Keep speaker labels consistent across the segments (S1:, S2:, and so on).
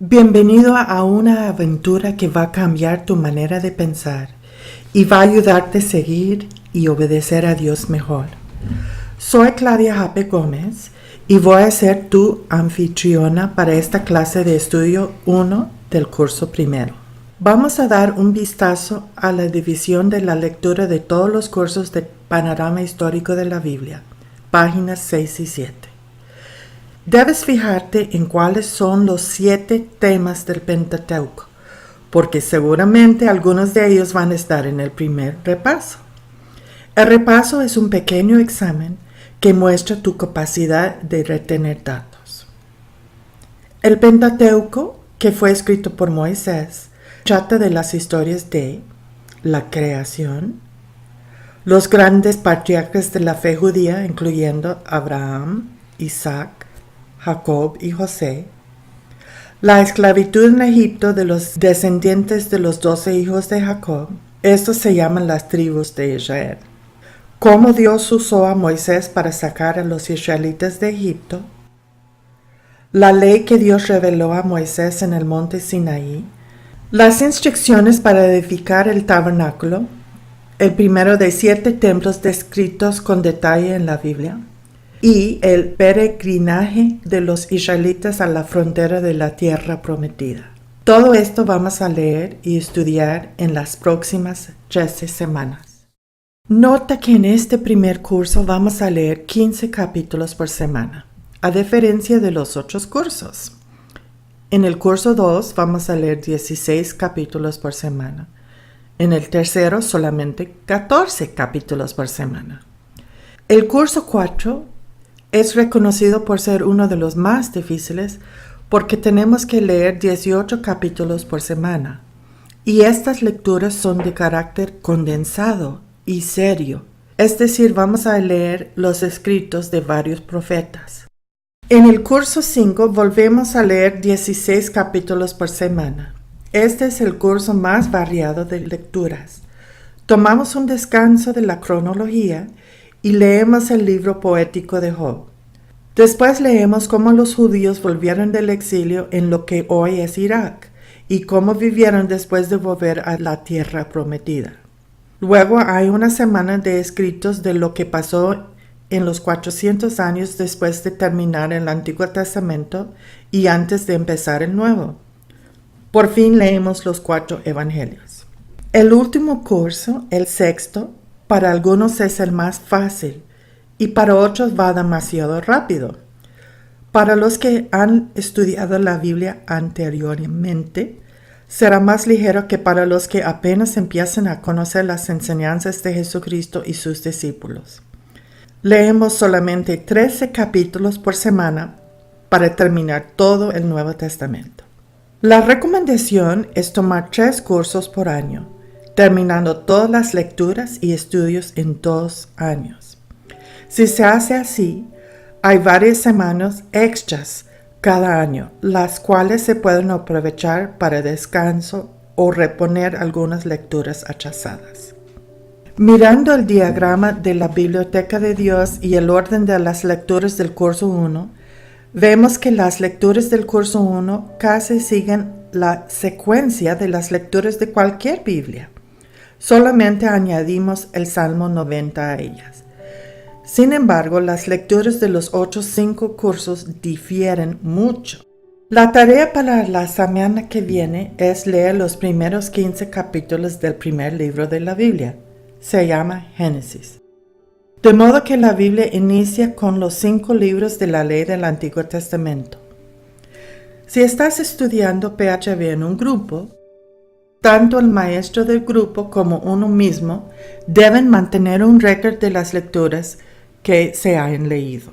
S1: Bienvenido a una aventura que va a cambiar tu manera de pensar y va a ayudarte a seguir y obedecer a Dios mejor. Soy Claudia Jape Gómez y voy a ser tu anfitriona para esta clase de estudio 1 del curso primero. Vamos a dar un vistazo a la división de la lectura de todos los cursos de Panorama Histórico de la Biblia, páginas 6 y 7. Debes fijarte en cuáles son los 7 temas del Pentateuco, porque seguramente algunos de ellos van a estar en el primer repaso. El repaso es un pequeño examen que muestra tu capacidad de retener datos. El Pentateuco, que fue escrito por Moisés, trata de las historias de la creación, los grandes patriarcas de la fe judía, incluyendo Abraham, Isaac, Jacob y José, la esclavitud en Egipto de los descendientes de los 12 hijos de Jacob, estos se llaman las tribus de Israel, cómo Dios usó a Moisés para sacar a los israelitas de Egipto, la ley que Dios reveló a Moisés en el monte Sinaí, las instrucciones para edificar el tabernáculo, el primero de 7 templos descritos con detalle en la Biblia, y el peregrinaje de los israelitas a la frontera de la tierra prometida. Todo esto vamos a leer y estudiar en las próximas 13 semanas. Nota que en este primer curso vamos a leer 15 capítulos por semana, a diferencia de los otros cursos. En el curso 2 vamos a leer 16 capítulos por semana. En el tercero solamente 14 capítulos por semana. El curso 4 es reconocido por ser uno de los más difíciles porque tenemos que leer 18 capítulos por semana. Y estas lecturas son de carácter condensado y serio. Es decir, vamos a leer los escritos de varios profetas. En el curso 5 volvemos a leer 16 capítulos por semana. Este es el curso más variado de lecturas. Tomamos un descanso de la cronología y leemos el libro poético de Job. Después leemos cómo los judíos volvieron del exilio en lo que hoy es Irak y cómo vivieron después de volver a la tierra prometida. Luego hay una semana de escritos de lo que pasó en los 400 años después de terminar el Antiguo Testamento y antes de empezar el Nuevo. Por fin leemos los 4 evangelios. El último curso, el sexto, para algunos es el más fácil y para otros va demasiado rápido. Para los que han estudiado la Biblia anteriormente, será más ligero que para los que apenas empiezan a conocer las enseñanzas de Jesucristo y sus discípulos. Leemos solamente 13 capítulos por semana para terminar todo el Nuevo Testamento. La recomendación es tomar 3 cursos por año, terminando todas las lecturas y estudios en 2 años. Si se hace así, hay varias semanas extras cada año, las cuales se pueden aprovechar para descanso o reponer algunas lecturas atrasadas. Mirando el diagrama de la Biblioteca de Dios y el orden de las lecturas del curso 1, vemos que las lecturas del curso 1 casi siguen la secuencia de las lecturas de cualquier Biblia. Solamente añadimos el Salmo 90 a ellas. Sin embargo, las lecturas de los otros 5 cursos difieren mucho. La tarea para la semana que viene es leer los primeros 15 capítulos del primer libro de la Biblia. Se llama Génesis. De modo que la Biblia inicia con los 5 libros de la ley del Antiguo Testamento. Si estás estudiando PHB en un grupo, tanto el maestro del grupo como uno mismo deben mantener un récord de las lecturas que se han leído.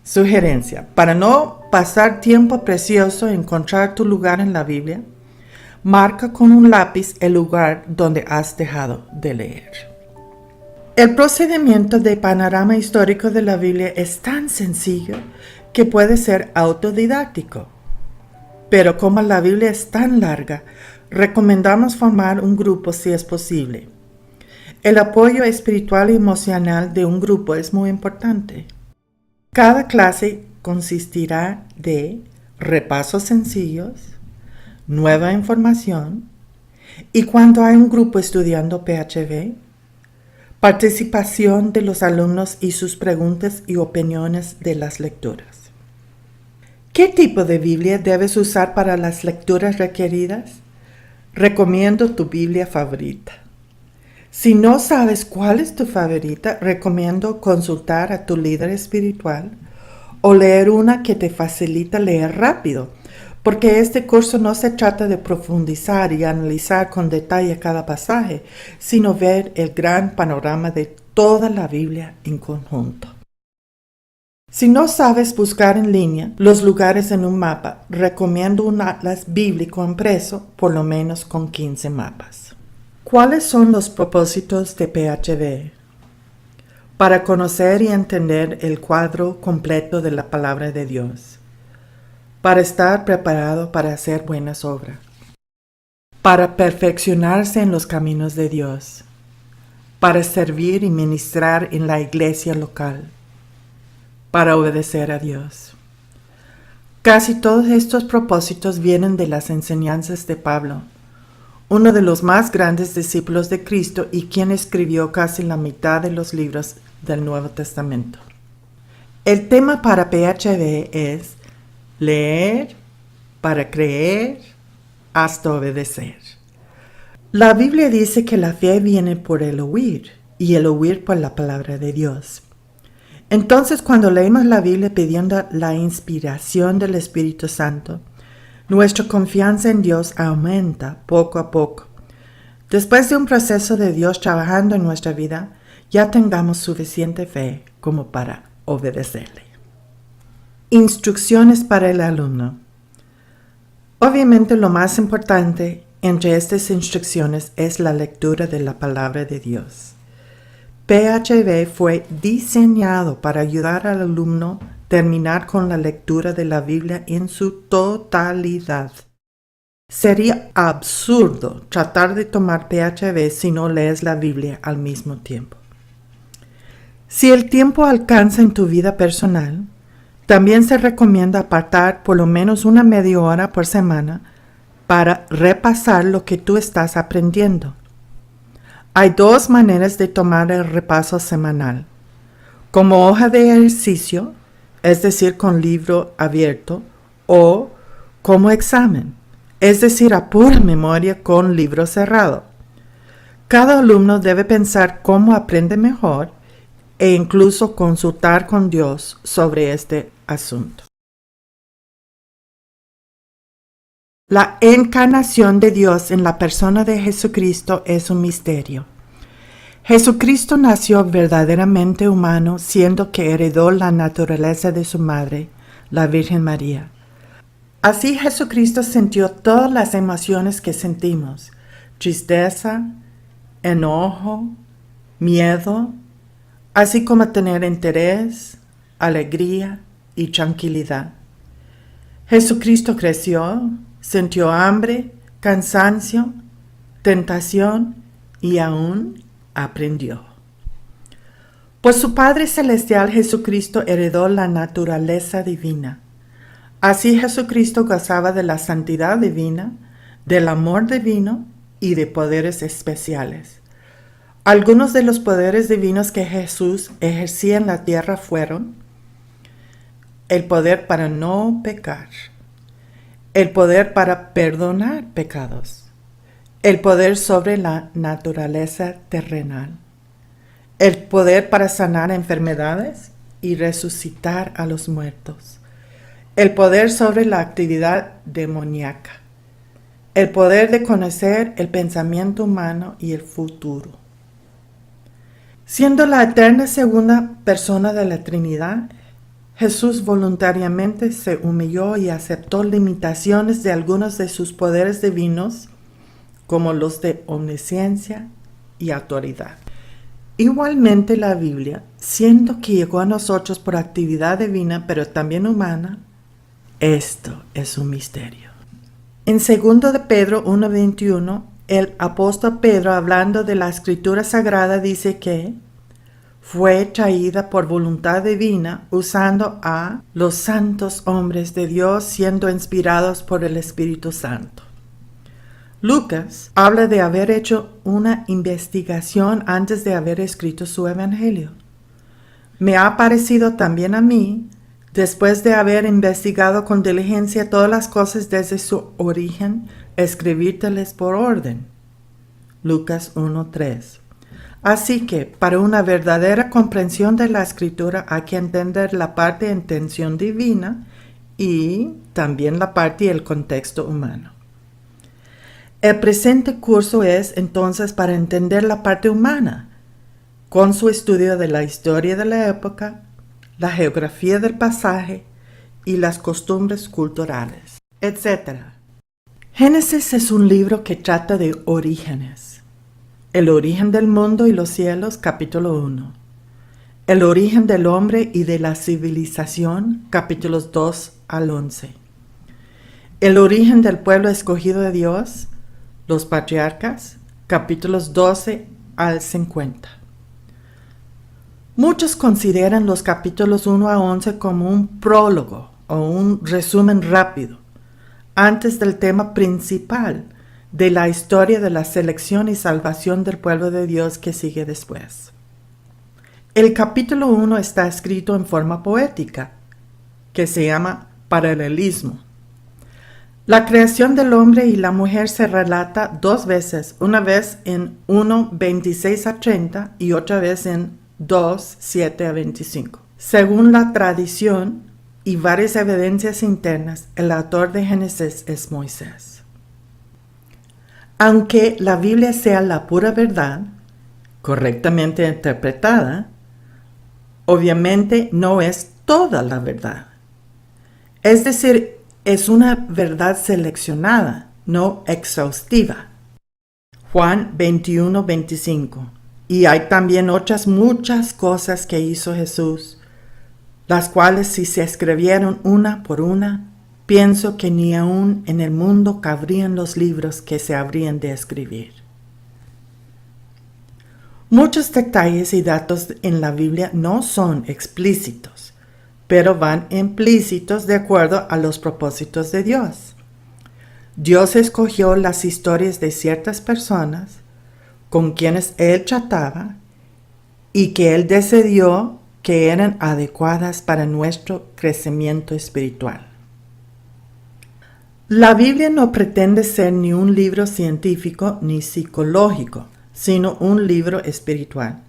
S1: Sugerencia: para no pasar tiempo precioso en encontrar tu lugar en la Biblia, marca con un lápiz el lugar donde has dejado de leer. El procedimiento de Panorama Histórico de la Biblia es tan sencillo que puede ser autodidáctico. Pero como la Biblia es tan larga, recomendamos formar un grupo si es posible. El apoyo espiritual y emocional de un grupo es muy importante. Cada clase consistirá de repasos sencillos, nueva información, y cuando hay un grupo estudiando PHB, participación de los alumnos y sus preguntas y opiniones de las lecturas. ¿Qué tipo de Biblia debes usar para las lecturas requeridas? Recomiendo tu Biblia favorita. Si no sabes cuál es tu favorita, recomiendo consultar a tu líder espiritual o leer una que te facilita leer rápido, porque este curso no se trata de profundizar y analizar con detalle cada pasaje, sino ver el gran panorama de toda la Biblia en conjunto. Si no sabes buscar en línea los lugares en un mapa, recomiendo un atlas bíblico impreso, por lo menos con 15 mapas. ¿Cuáles son los propósitos de PHB? Para conocer y entender el cuadro completo de la palabra de Dios. Para estar preparado para hacer buenas obras. Para perfeccionarse en los caminos de Dios. Para servir y ministrar en la iglesia local. Para obedecer a Dios. Casi todos estos propósitos vienen de las enseñanzas de Pablo, uno de los más grandes discípulos de Cristo y quien escribió casi la mitad de los libros del Nuevo Testamento. El tema para PHB es leer para creer hasta obedecer. La Biblia dice que la fe viene por el oír y el oír por la palabra de Dios. Entonces, cuando leemos la Biblia pidiendo la inspiración del Espíritu Santo, nuestra confianza en Dios aumenta poco a poco. Después de un proceso de Dios trabajando en nuestra vida, ya tengamos suficiente fe como para obedecerle. Instrucciones para el alumno. Obviamente lo más importante entre estas instrucciones es la lectura de la palabra de Dios. PHB fue diseñado para ayudar al alumno a terminar con la lectura de la Biblia en su totalidad. Sería absurdo tratar de tomar PHB si no lees la Biblia al mismo tiempo. Si el tiempo alcanza en tu vida personal, también se recomienda apartar por lo menos una media hora por semana para repasar lo que tú estás aprendiendo. Hay dos maneras de tomar el repaso semanal. Como hoja de ejercicio, es decir, con libro abierto, o como examen, es decir, a pura memoria con libro cerrado. Cada alumno debe pensar cómo aprende mejor e incluso consultar con Dios sobre este asunto. La encarnación de Dios en la persona de Jesucristo es un misterio. Jesucristo nació verdaderamente humano, siendo que heredó la naturaleza de su madre, la Virgen María. Así Jesucristo sintió todas las emociones que sentimos: tristeza, enojo, miedo, así como tener interés, alegría y tranquilidad. Jesucristo creció, sintió hambre, cansancio, tentación y aún aprendió. Pues su Padre Celestial Jesucristo heredó la naturaleza divina. Así Jesucristo gozaba de la santidad divina, del amor divino y de poderes especiales. Algunos de los poderes divinos que Jesús ejercía en la tierra fueron: el poder para no pecar, el poder para perdonar pecados, el poder sobre la naturaleza terrenal, el poder para sanar enfermedades y resucitar a los muertos, el poder sobre la actividad demoníaca, el poder de conocer el pensamiento humano y el futuro. Siendo la eterna segunda persona de la Trinidad, Jesús voluntariamente se humilló y aceptó limitaciones de algunos de sus poderes divinos, como los de omnisciencia y autoridad. Igualmente la Biblia, siendo que llegó a nosotros por actividad divina, pero también humana, esto es un misterio. En 2 de Pedro 1:21, el apóstol Pedro, hablando de la Escritura Sagrada, dice que fue traída por voluntad divina usando a los santos hombres de Dios siendo inspirados por el Espíritu Santo. Lucas habla de haber hecho una investigación antes de haber escrito su evangelio. Me ha parecido también a mí, después de haber investigado con diligencia todas las cosas desde su origen, escribírteles por orden. Lucas 1:3. Así que, para una verdadera comprensión de la Escritura hay que entender la parte de intención divina y también la parte y el contexto humano. El presente curso es entonces para entender la parte humana, con su estudio de la historia de la época, la geografía del pasaje y las costumbres culturales, etc. Génesis es un libro que trata de orígenes. El origen del mundo y los cielos, capítulo 1. El origen del hombre y de la civilización, capítulos 2 al 11. El origen del pueblo escogido de Dios, los patriarcas, capítulos 12 al 50. Muchos consideran los capítulos 1 a 11 como un prólogo o un resumen rápido, antes del tema principal de la historia de la selección y salvación del pueblo de Dios que sigue después. El capítulo 1 está escrito en forma poética, que se llama paralelismo. La creación del hombre y la mujer se relata dos veces, una vez en 1:26 a 30 y otra vez en 2:7 a 25. Según la tradición y varias evidencias internas, el autor de Génesis es Moisés. Aunque la Biblia sea la pura verdad, correctamente interpretada, obviamente no es toda la verdad. Es decir, es una verdad seleccionada, no exhaustiva. Juan 21:25. Y hay también otras muchas cosas que hizo Jesús, las cuales si se escribieron una por una, pienso que ni aún en el mundo cabrían los libros que se habrían de escribir. Muchos detalles y datos en la Biblia no son explícitos, pero van implícitos de acuerdo a los propósitos de Dios. Dios escogió las historias de ciertas personas con quienes Él trataba y que Él decidió que eran adecuadas para nuestro crecimiento espiritual. La Biblia no pretende ser ni un libro científico ni psicológico, sino un libro espiritual.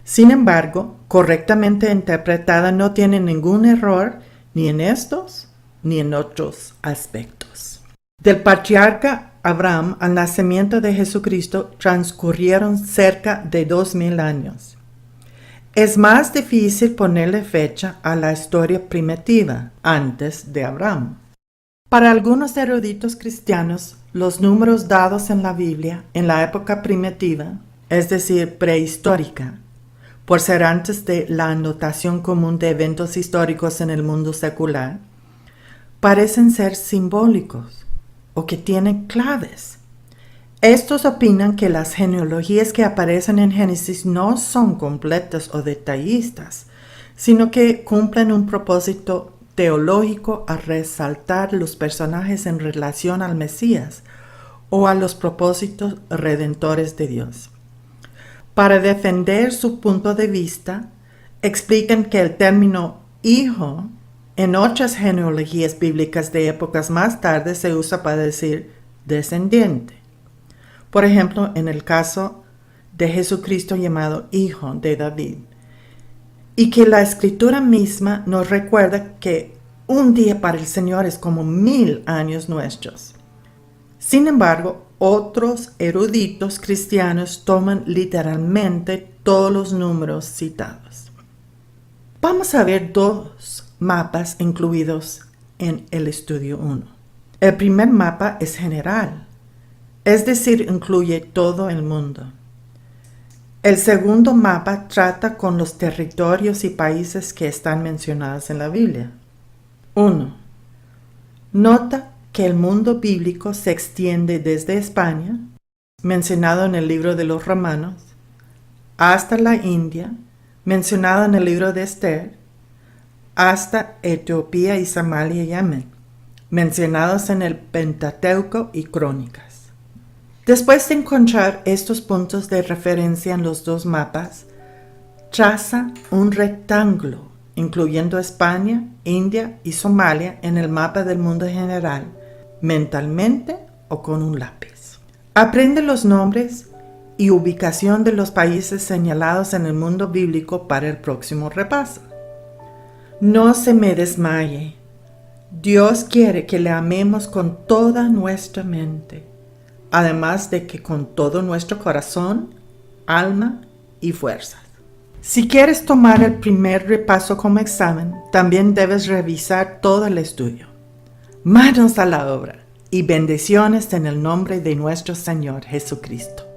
S1: Sin embargo, correctamente interpretada no tiene ningún error ni en estos ni en otros aspectos. Del patriarca Abraham al nacimiento de Jesucristo transcurrieron cerca de 2000 años. Es más difícil ponerle fecha a la historia primitiva, antes de Abraham. Para algunos eruditos cristianos, los números dados en la Biblia en la época primitiva, es decir, prehistórica, por ser antes de la anotación común de eventos históricos en el mundo secular, parecen ser simbólicos o que tienen claves. Estos opinan que las genealogías que aparecen en Génesis no son completas o detallistas, sino que cumplen un propósito teológico a resaltar los personajes en relación al Mesías o a los propósitos redentores de Dios. Para defender su punto de vista, explican que el término hijo en otras genealogías bíblicas de épocas más tarde se usa para decir descendiente. Por ejemplo, en el caso de Jesucristo llamado Hijo de David. Y que la Escritura misma nos recuerda que un día para el Señor es como 1000 años nuestros. Sin embargo, otros eruditos cristianos toman literalmente todos los números citados. Vamos a ver dos mapas incluidos en el estudio 1. El primer mapa es general, es decir, incluye todo el mundo. El segundo mapa trata con los territorios y países que están mencionados en la Biblia. 1. Nota que el mundo bíblico se extiende desde España, mencionado en el libro de los Romanos, hasta la India, mencionado en el libro de Esther, hasta Etiopía y Somalia y Yemen, mencionados en el Pentateuco y Crónicas. Después de encontrar estos puntos de referencia en los dos mapas, traza un rectángulo, incluyendo España, India y Somalia en el mapa del mundo general, mentalmente o con un lápiz. Aprende los nombres y ubicación de los países señalados en el mundo bíblico para el próximo repaso. No se me desmaye. Dios quiere que le amemos con toda nuestra mente, además de que con todo nuestro corazón, alma y fuerzas. Si quieres tomar el primer repaso como examen, también debes revisar todo el estudio. Manos a la obra y bendiciones en el nombre de nuestro Señor Jesucristo.